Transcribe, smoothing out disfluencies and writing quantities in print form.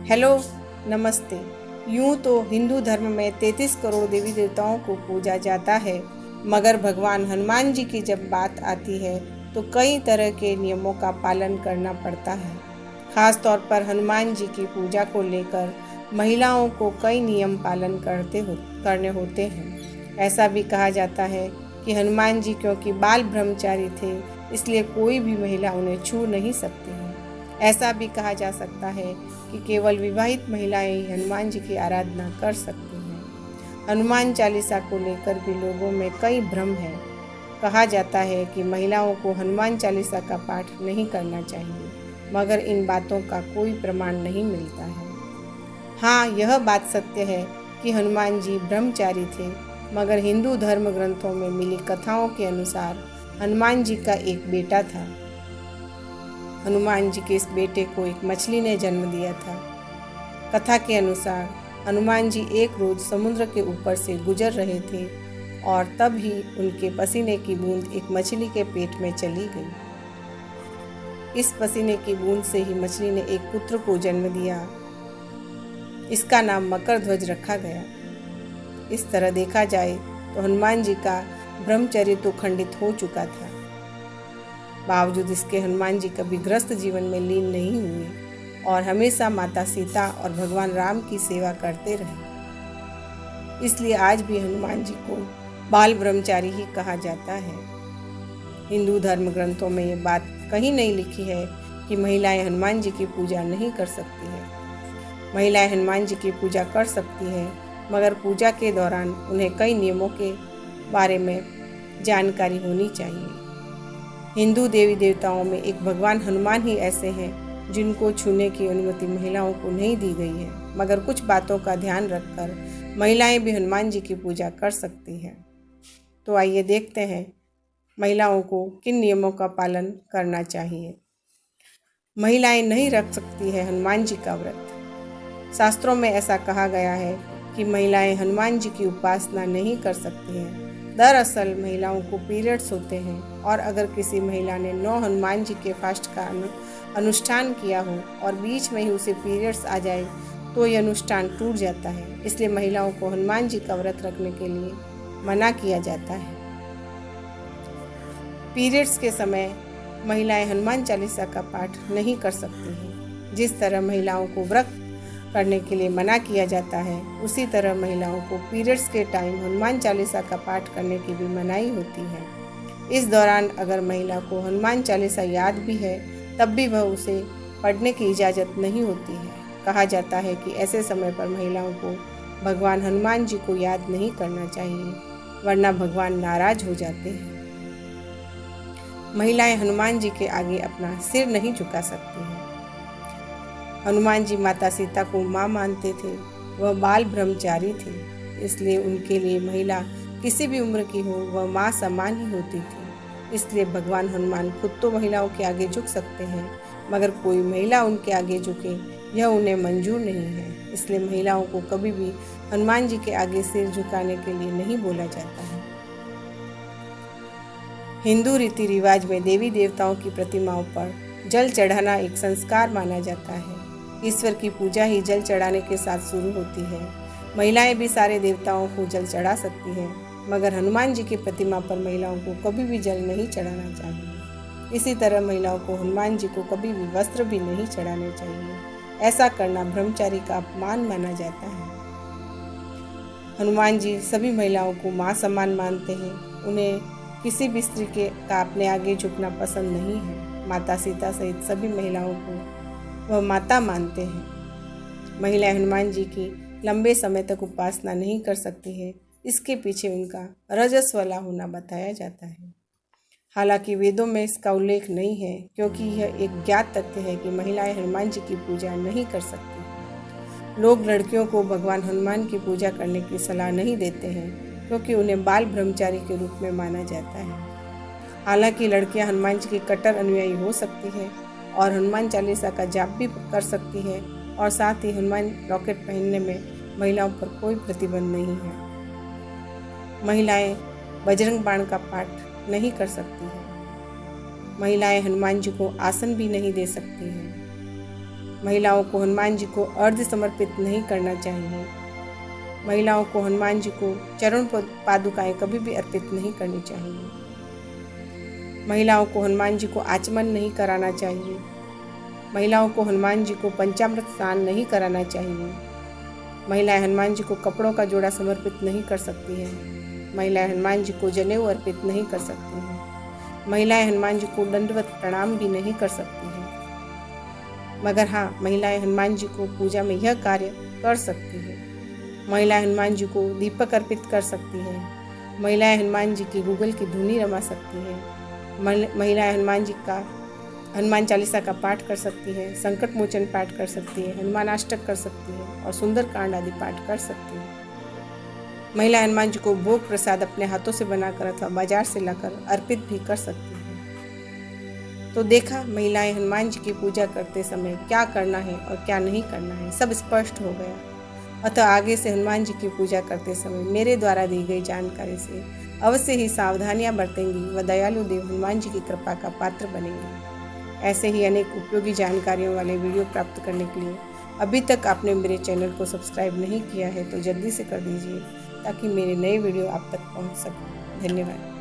Hello, नमस्ते। यूं तो हिंदू धर्म में 33 करोड़ देवी देवताओं को पूजा जाता है, मगर भगवान हनुमान जी की जब बात आती है तो कई तरह के नियमों का पालन करना पड़ता है। खास तौर पर हनुमान जी की पूजा को लेकर महिलाओं को कई नियम पालन करने होते हैं। ऐसा भी कहा जाता है कि हनुमान जी क्योंकि बाल ब्रह्मचारी थे, इसलिए कोई भी महिला उन्हें छू नहीं सकती है। ऐसा भी कहा जा सकता है कि केवल विवाहित महिलाएं ही हनुमान जी की आराधना कर सकती हैं। हनुमान चालीसा को लेकर भी लोगों में कई भ्रम है। कहा जाता है कि महिलाओं को हनुमान चालीसा का पाठ नहीं करना चाहिए, मगर इन बातों का कोई प्रमाण नहीं मिलता है। हाँ, यह बात सत्य है कि हनुमान जी ब्रह्मचारी थे, मगर हिंदू धर्म ग्रंथों में मिली कथाओं के अनुसार हनुमान जी का एक बेटा था। हनुमान जी के इस बेटे को एक मछली ने जन्म दिया था। कथा के अनुसार हनुमान जी एक रोज समुद्र के ऊपर से गुजर रहे थे और तब ही उनके पसीने की बूंद एक मछली के पेट में चली गई। इस पसीने की बूंद से ही मछली ने एक पुत्र को जन्म दिया। इसका नाम मकरध्वज रखा गया। इस तरह देखा जाए तो हनुमान जी का ब्रह्मचर्य तो खंडित हो चुका था। बावजूद इसके हनुमान जी कभी गृहस्थ जीवन में लीन नहीं हुए और हमेशा माता सीता और भगवान राम की सेवा करते रहे। इसलिए आज भी हनुमान जी को बाल ब्रह्मचारी ही कहा जाता है। हिंदू धर्म ग्रंथों में ये बात कहीं नहीं लिखी है कि महिलाएं हनुमान जी की पूजा नहीं कर सकती है। महिलाएं हनुमान जी की पूजा कर सकती है, मगर पूजा के दौरान उन्हें कई नियमों के बारे में जानकारी होनी चाहिए। हिंदू देवी देवताओं में एक भगवान हनुमान ही ऐसे हैं जिनको छूने की अनुमति महिलाओं को नहीं दी गई है, मगर कुछ बातों का ध्यान रखकर महिलाएं भी हनुमान जी की पूजा कर सकती हैं। तो आइए देखते हैं महिलाओं को किन नियमों का पालन करना चाहिए। महिलाएं नहीं रख सकती है हनुमान जी का व्रत। शास्त्रों में ऐसा कहा गया है कि महिलाएं हनुमान जी की उपासना नहीं कर सकती हैं। दरअसल महिलाओं को पीरियड्स होते हैं और अगर किसी महिला ने 9 हनुमान जी के फास्ट का अनुष्ठान किया हो और बीच में ही उसे पीरियड्स आ जाए तो यह अनुष्ठान टूट जाता है। इसलिए महिलाओं को हनुमान जी का व्रत रखने के लिए मना किया जाता है। पीरियड्स के समय महिलाएं हनुमान चालीसा का पाठ नहीं कर सकती हैं। जिस तरह महिलाओं को व्रत करने के लिए मना किया जाता है, उसी तरह महिलाओं को पीरियड्स के टाइम हनुमान चालीसा का पाठ करने की भी मनाही होती है। इस दौरान अगर महिला को हनुमान चालीसा याद भी है, तब भी वह उसे पढ़ने की इजाज़त नहीं होती है। कहा जाता है कि ऐसे समय पर महिलाओं को भगवान हनुमान जी को याद नहीं करना चाहिए, वरना भगवान नाराज हो जाते हैं। महिलाएं हनुमान जी के आगे अपना सिर नहीं झुका सकती हैं। हनुमान जी माता सीता को माँ मानते थे। वह बाल ब्रह्मचारी थे, इसलिए उनके लिए महिला किसी भी उम्र की हो वह माँ समान ही होती थी। इसलिए भगवान हनुमान खुद तो महिलाओं के आगे झुक सकते हैं, मगर कोई महिला उनके आगे झुके यह उन्हें मंजूर नहीं है। इसलिए महिलाओं को कभी भी हनुमान जी के आगे सिर झुकाने के लिए नहीं बोला जाता है। हिंदू रीति रिवाज में देवी देवताओं की प्रतिमाओं पर जल चढ़ाना एक संस्कार माना जाता है। ईश्वर की पूजा ही जल चढ़ाने के साथ शुरू होती है। महिलाएं भी सारे देवताओं को जल चढ़ा सकती हैं, मगर हनुमान जी की प्रतिमा पर महिलाओं को कभी भी जल नहीं चढ़ाना चाहिए। इसी तरह महिलाओं को हनुमान जी को कभी भी वस्त्र भी नहीं चढ़ाने चाहिए। ऐसा करना ब्रह्मचारी का अपमान माना जाता है। हनुमान जी सभी महिलाओं को माँ समान मानते हैं। उन्हें किसी भी स्त्री का अपने आगे झुकना पसंद नहीं है। माता सीता सहित सभी महिलाओं को वह माता मानते हैं। महिलाएं हनुमान जी की लंबे समय तक उपासना नहीं कर सकती है। इसके पीछे उनका रजस्वला होना बताया जाता है। हालांकि वेदों में इसका उल्लेख नहीं है, क्योंकि यह एक ज्ञात तथ्य है कि महिलाएं हनुमान जी की पूजा नहीं कर सकती। लोग लड़कियों को भगवान हनुमान की पूजा करने की सलाह नहीं देते हैं, क्योंकि उन्हें बाल ब्रह्मचारी के रूप में माना जाता है। हालांकि लड़कियां हनुमान जी की कट्टर अनुयायी हो सकती हैं और हनुमान चालीसा का जाप भी कर सकती है, और साथ ही हनुमान लॉकेट पहनने में महिलाओं पर कोई प्रतिबंध नहीं है। महिलाएं बजरंग बाण का पाठ नहीं कर सकती हैं। महिलाएं हनुमान जी को आसन भी नहीं दे सकती हैं। महिलाओं को हनुमान जी को अर्घ्य समर्पित नहीं करना चाहिए। महिलाओं को हनुमान जी को चरण पादुकाएं कभी भी अर्पित नहीं करनी चाहिए। महिलाओं को हनुमान जी को आचमन नहीं कराना चाहिए। महिलाओं को हनुमान जी को पंचामृत स्नान नहीं कराना चाहिए। महिलाएं हनुमान जी को कपड़ों का जोड़ा समर्पित नहीं कर सकती हैं। महिलाएं हनुमान जी को जनेऊ अर्पित नहीं कर सकती हैं। महिलाएं हनुमान जी को दंडवत प्रणाम भी नहीं कर सकती हैं। मगर हाँ, महिलाएं हनुमान जी को पूजा में यह कार्य कर सकती हैं। महिलाएं हनुमान जी को दीपक अर्पित कर सकती हैं। महिलाएं हनुमान जी की गूगल की धुनी रमा सकती हैं। महिलाएं हनुमान चालीसा का पाठ कर सकती हैं, संकट मोचन पाठ कर सकती है, हनुमान अष्टक कर सकती है और सुंदर कांड आदि पाठ कर सकती है। महिलाएं हनुमान जी को भोग प्रसाद अपने हाथों से बनाकर अथवा बाजार से लाकर अर्पित भी कर सकती हैं। तो देखा, महिलाएं हनुमान जी की पूजा करते समय क्या करना है और क्या नहीं करना है, सब स्पष्ट हो गया। अतः आगे से हनुमान जी की पूजा करते समय मेरे द्वारा दी गई जानकारी से अवश्य ही सावधानियां बरतेंगी व दयालु देव हनुमान जी की कृपा का पात्र बनेंगे। ऐसे ही अनेक उपयोगी जानकारियों वाले वीडियो प्राप्त करने के लिए अभी तक आपने मेरे चैनल को सब्सक्राइब नहीं किया है तो जल्दी से कर दीजिए, ताकि मेरे नए वीडियो आप तक पहुंच सकें। धन्यवाद।